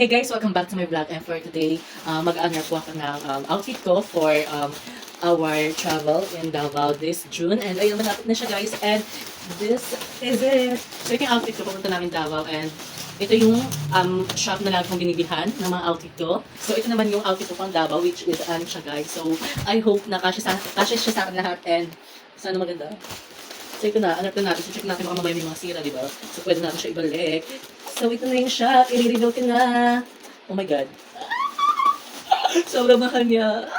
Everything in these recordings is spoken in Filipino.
hey guys, welcome back to my vlog, and for today, mag-unwrap po ako ng outfit ko for our travel in Davao this June. And ayun, malapit na siya guys, and this is it. So ito yung outfit ko, pupunta namin Davao, and ito yung shop na lagi kong binibilhan ng mga outfit ko. So ito naman yung outfit ko pang Davao, which is siya guys. So I hope na kasya siya sa akin lahat, and sana maganda. So ito na, hanap na natin. So check natin baka mamaya may mga sira, di ba? So pwede natin siya ibalik. So ito na yung shop. I-reveal ko na. Oh my God. Sobrang mahal niya.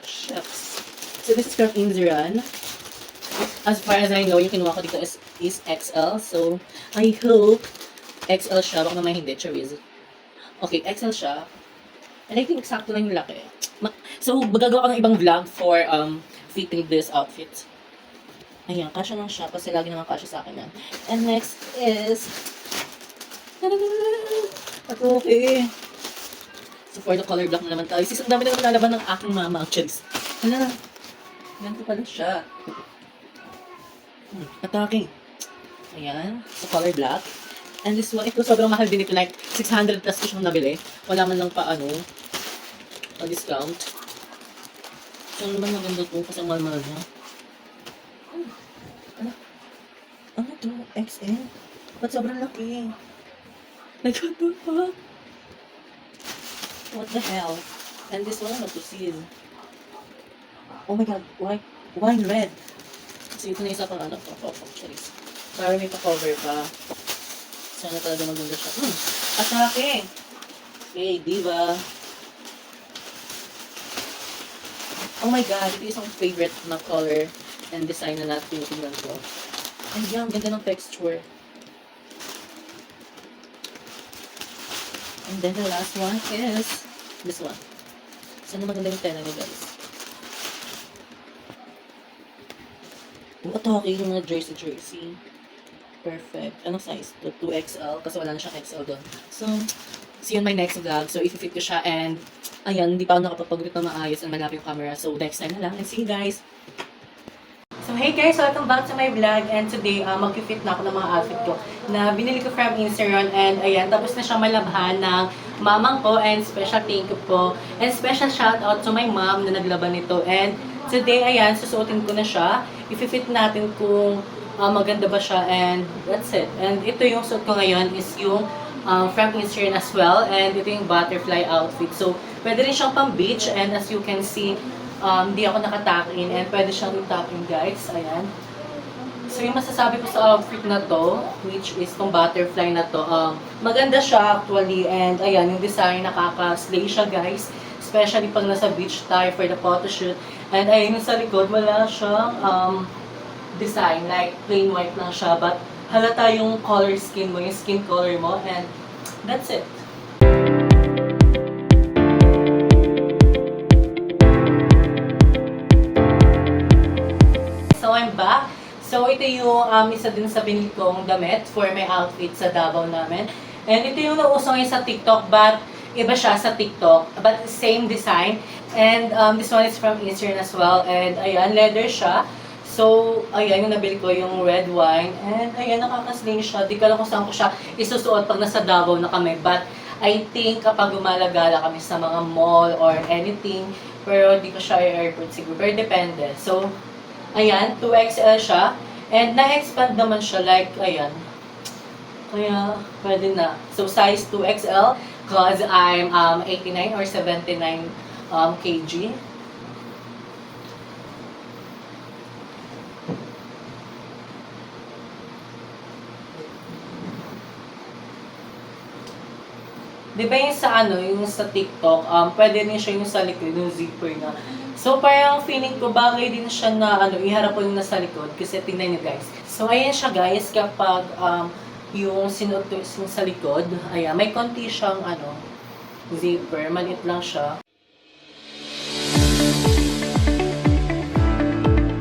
Shucks. So this is from Inzeran. As far as I know, yung kinuha ko dito is XL. So I hope XL siya. Baka naman hindi. Chorizo. Okay, XL siya. And I think sakto lang yung laki. So magagawa ko ng ibang vlog for fitting this outfit. Ayan, kasya lang siya kasi lagi naman kasya sa akin yan. And next is okay. So for the color block na naman tayo. Sis, ang dami na naman lalaban ng aking mama actually. Hala, ganito pala siya. Atake. Ayan, so color black. And this one, ito sobrang mahal din ito. Like 600 plus ko siyang nabili. Wala man lang pa discount. So ano naman maganda ito kasi ang mahal-mahal niya. Ano to? XL? Ba't sobrang laki? Like, what the fuck? What the hell? And this one, not to see. Oh my God, why red? Kasi ito na isa pang charis. Para may pa-cover pa. Sana talaga maganda siya. Atake! Okay, diva. Oh my God, ito isang favorite na color and design na natin tingnan ko. Ay, yan, ganda ng texture. And then the last one is this one. Sana maganda yung tela niya, guys. Ito, okay, yung mga jersey. Perfect. Anong size? 2XL, kasi wala na siyang XL doon. So, see you in my next vlog. So, if-fit ko siya, and ayan, hindi pa ako nakapagpag-grip na maayos and malapit yung camera. So, next time na lang. And see you guys! So hey guys, welcome back to my vlog, and today mag-fit na ako ng mga outfit ko na binili ko from Inzeran, and ayan, tapos na siyang malabhan ng mamang ko, and special thank you po and special shout out to my mom na naglaban nito. And today, ayan, susuotin ko na siya, i-fit natin kung maganda ba siya, and that's it. And ito yung suot ko ngayon is yung from Inzeran as well, and ito yung butterfly outfit. So pwede rin siyang pang beach, and as you can see, di ako nakatakin, and pwede siyang itakin guys, ayan. So yung masasabi ko sa outfit na to, which is tong butterfly na to, maganda siya actually, and ayan, yung design nakaka-slay siya guys, especially pag nasa beach tayo for the photoshoot. And ayun yung sa likod, wala siyang design, like plain white lang siya, but halata yung color skin mo, yung skin color mo, and that's it. So I'm back. So ito yung isa din sa binili kong damit for my outfit sa Davao namin. And ito yung nauso ngayon sa TikTok, but iba siya sa TikTok, but same design. And this one is from Inzeran as well. And ayan, leather siya. So ayan yung nabili ko, yung red wine. And ayan, nakakasling siya. Di ko alam kung saan ko siya isusuot pag nasa Davao na kami. But I think kapag gumalagala kami sa mga mall or anything, pero di ko siya i-airport siguro. Pero depende. So ayan, 2XL siya. And na-expand naman siya, like, ayan. Kaya, pwede na. So, size 2XL, cause I'm 89 or 79 kg. Diba yung sa yung sa TikTok, pwede din siya yung sa likod, yung zipper na. So, parang feeling ko bagay din siya na iharap ko yung nasa likod. Kasi tingnan nyo guys. So, ayan siya guys, kapag yung sinuot ko yung sa likod, ayan, may konti siyang zipper, maliit lang siya.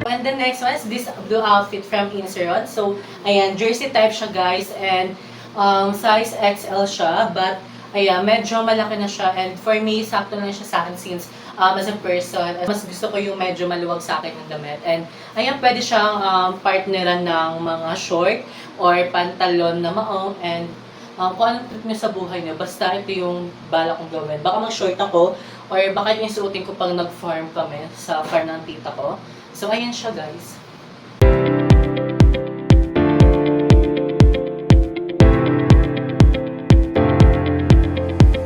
And the next one is this blue outfit from Inzeran. So, ayan, jersey type siya guys, and size XL siya, but ayan, medyo malaki na siya, and for me, sakto lang siya sa akin since as a person, mas gusto ko yung medyo maluwag sa akin ng damit. And ayan, pwede siyang partneran ng mga short or pantalon na maong, and kung anong trip niyo sa buhay niyo, basta ito yung bala kong gawin. Baka mag-short ako, or baka yung suotin ko pag nag-farm kami sa farm ng tita ko. So, ayan siya guys.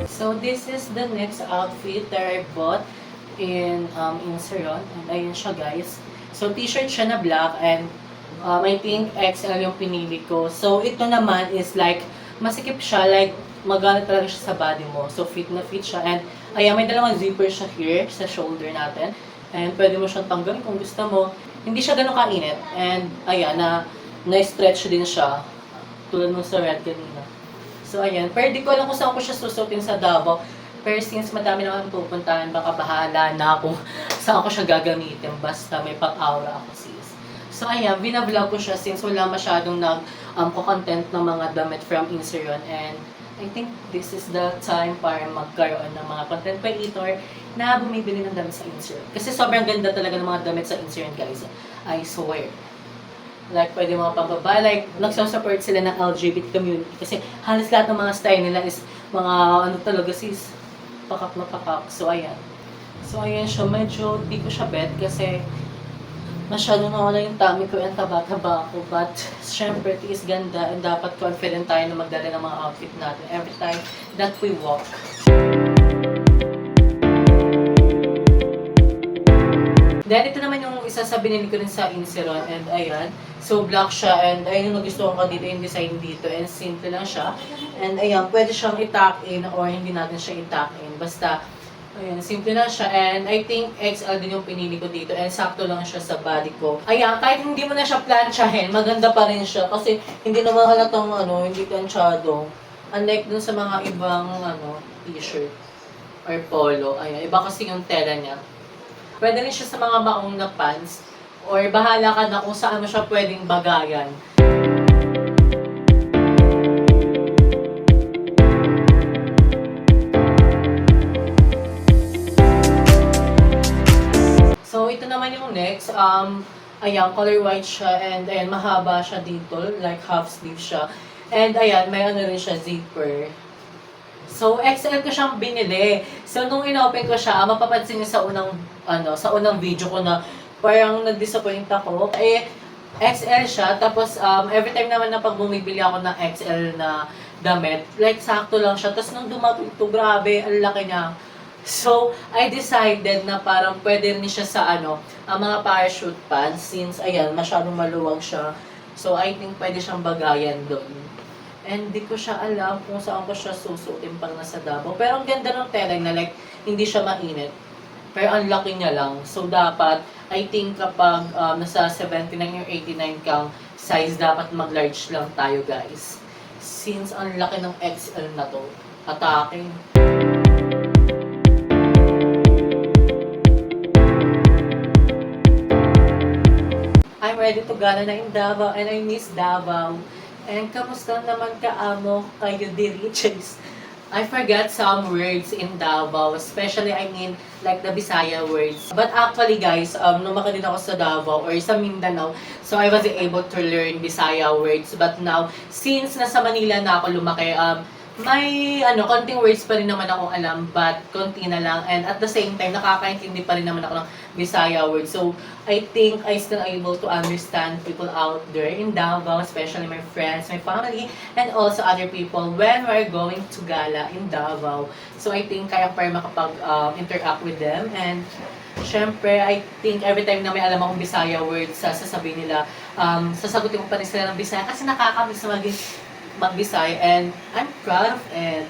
So, this is the next outfit that I bought in Inseron. And ayun siya guys. So, t-shirt siya na black and I think XL yung pinili ko. So, ito naman is like, masikip siya, like, magana talaga siya sa body mo. So, fit na fit siya. And, ayan, may dalawang zipper siya here sa shoulder natin. And, pwede mo siyang tanggalin kung gusto mo. Hindi siya ganun kainit. And, ayan, na-stretch din siya. Tulad mo sa red kanina. So, ayan. Pero di ko alam kung saan ko siya susutin sa Davao. Pero since madami naman pupuntahan, baka bahala na kung saan ko siya gagamitin. Basta may pang-aura ako, sis. So, ayan. Binablog ko siya since wala masyadong content ng mga damit from Inseron. And I think this is the time para magkaroon ng mga content creator na bumibili ng damit sa Inseron. Kasi sobrang ganda talaga ng mga damit sa Inseron, guys. I swear. Like, pwede mga pambaba. Like, nagsusupport sila ng LGBT community. Kasi halos lahat ng mga style nila is mga, ano talaga sis, pakak na pakak. So, ayan. So, ayan siya. Medyo di ko siya bet kasi masyado na wala yung tummy ko and taba-taba ako. But, syempre, it is ganda and dapat confident tayo na magdala ng mga outfit natin every time that we walk. Then, ito naman yung isa sa binili ko rin sa Inseron. And ayan. So, black siya. And ayun yung nagustuhan ko dito, yung design dito. And simple lang siya. And ayan, pwede siyang i-tuck in or hindi natin siya i-tuck in. Basta, ayan, simple lang siya. And I think XL din yung pinili ko dito. And sakto lang siya sa body ko. Ayan, kahit hindi mo na siya planchahin, maganda pa rin siya. Kasi hindi naman halatang hindi planchado. Unlike dun sa mga ibang t-shirt or polo. Ayan, iba kasi yung tela niya. Pwede rin siya sa mga maong na pants. Or bahala ka na kung saan mo siya pwedeng bagayan. So, ito naman yung next. Ayan, color white siya. And ayan, mahaba siya dito. Like half sleeve siya. And ayan, may rin siya zipper. So, XL ko siyang binili. So, nung inopen ko siya, mapapansin niyo sa unang video ko na parang nag-disappoint ako. XL siya. Tapos, every time naman na pag bumibili ako ng XL na damit, like, sakto lang siya. Tapos, nung dumating ito, grabe, ang laki niya. So, I decided na parang pwede rin siya sa mga parachute pants. Since, ayan, masyadong maluwag siya. So, I think pwede siyang bagayan doon. And di ko siya alam kung saan ko siya susutin pag nasa Davao. Pero ang ganda ng tela na like, hindi siya mainit. Pero ang laki niya lang. So dapat, I think kapag nasa 79 or 89 kang size, dapat mag-large lang tayo guys. Since ang laki ng XL na to, atake. I'm ready to gala na in Davao and I miss Davao. And kamusta naman kaamo kayo diri, Chase? I forgot some words in Davao, especially like the Bisaya words. But actually guys, lumaki din ako sa Davao or sa Mindanao, so I wasn't able to learn Bisaya words. But now, since nasa Manila na ako lumaki, may konting words pa rin naman akong alam, but konti na lang. And at the same time, nakakaintindi pa rin naman ako ng Bisaya words. So, I think I still able to understand people out there in Davao, especially my friends, my family, and also other people when we're going to gala in Davao. So, I think kaya pa rin makapag-interact with them. And, syempre, I think every time na may alam akong Bisaya words, sasabihin nila, sasagutin ko pa rin sila ng Bisaya kasi nakakamiss na mag-Bisaya, and I'm proud of it.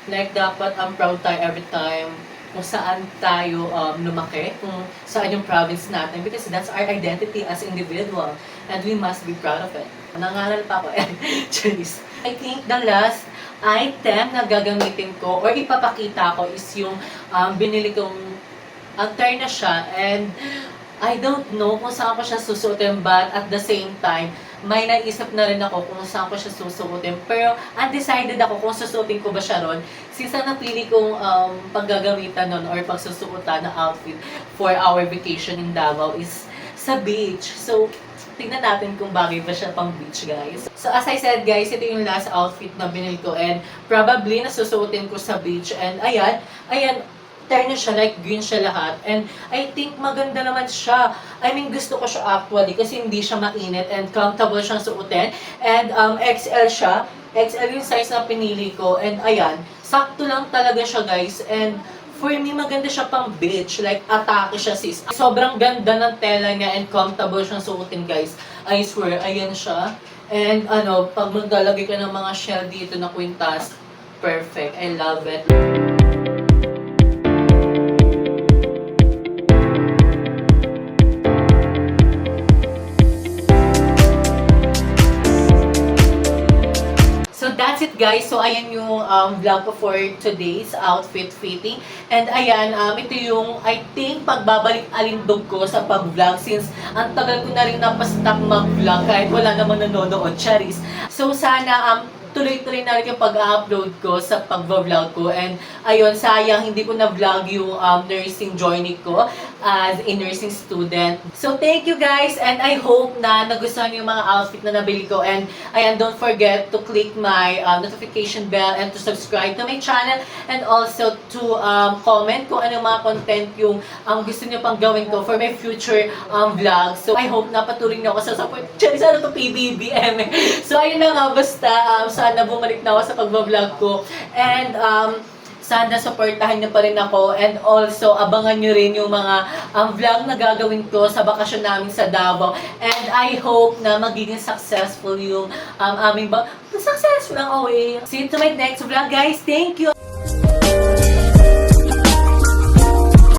Like, dapat I'm proud tayo every time kung saan tayo lumaki, kung saan yung province natin, because that's our identity as individual, and we must be proud of it. Nangaral pa ako, Cheers. I think the last item na gagamitin ko or ipapakita ko is yung binili kong altern na siya, and I don't know kung saan ko siya susuotin, but at the same time, may naisip na rin ako kung saan ko siya susuotin. Pero undecided ako kung susuotin ko ba siya ron. Since ang napili kong paggagamitan nun or pagsusuotan na outfit for our vacation in Davao is sa beach. So, tignan natin kung bagay ba siya pang beach, guys. So, as I said, guys, ito yung last outfit na binili ko and probably nasusuotin ko sa beach. And ayan, turn na siya, like green siya lahat. And I think maganda naman siya. I mean, gusto ko siya actually kasi hindi siya mainit and comfortable siyang suotin. And XL siya. XL yung size na pinili ko. And ayan, sakto lang talaga siya, guys. And for me, maganda siya pang beach. Like, atake siya, sis. Sobrang ganda ng tela niya and comfortable siyang suotin, guys. I swear, ayan siya. And pag maglalagay ka ng mga shell dito na kwintas, perfect. I love it. So that's it, guys. So ayan yung vlog ko for today's outfit fitting. And ayan, ito yung I think pagbabalik alindog ko sa pag-vlog since ang tagal ko na rin napastop mag-vlog kahit wala namang nanonood, charis. So sana tuloy-tuloy na rin yung pag-upload ko sa pag-vlog ko. And ayun, sayang hindi ko na-vlog yung nursing journey ko as a nursing student. So thank you, guys, and I hope na nagustuhan yung mga outfit na nabili ko. And ayan, don't forget to click my notification bell and to subscribe to my channel and also to comment kung ano mga content yung gusto niyo pang gawin ko for my future vlog. So I hope na patuloy niyo ako sa support. Sana to PBBM. So ayun na nga, basta sana bumalik na ako sa pag-vlog ko. And sana supportahan niyo pa rin ako. And also, abangan niyo rin yung mga vlog na gagawin ko sa bakasyon namin sa Davao. And I hope na magiging successful yung aming successful ang OA. See you to my next vlog, guys. Thank you!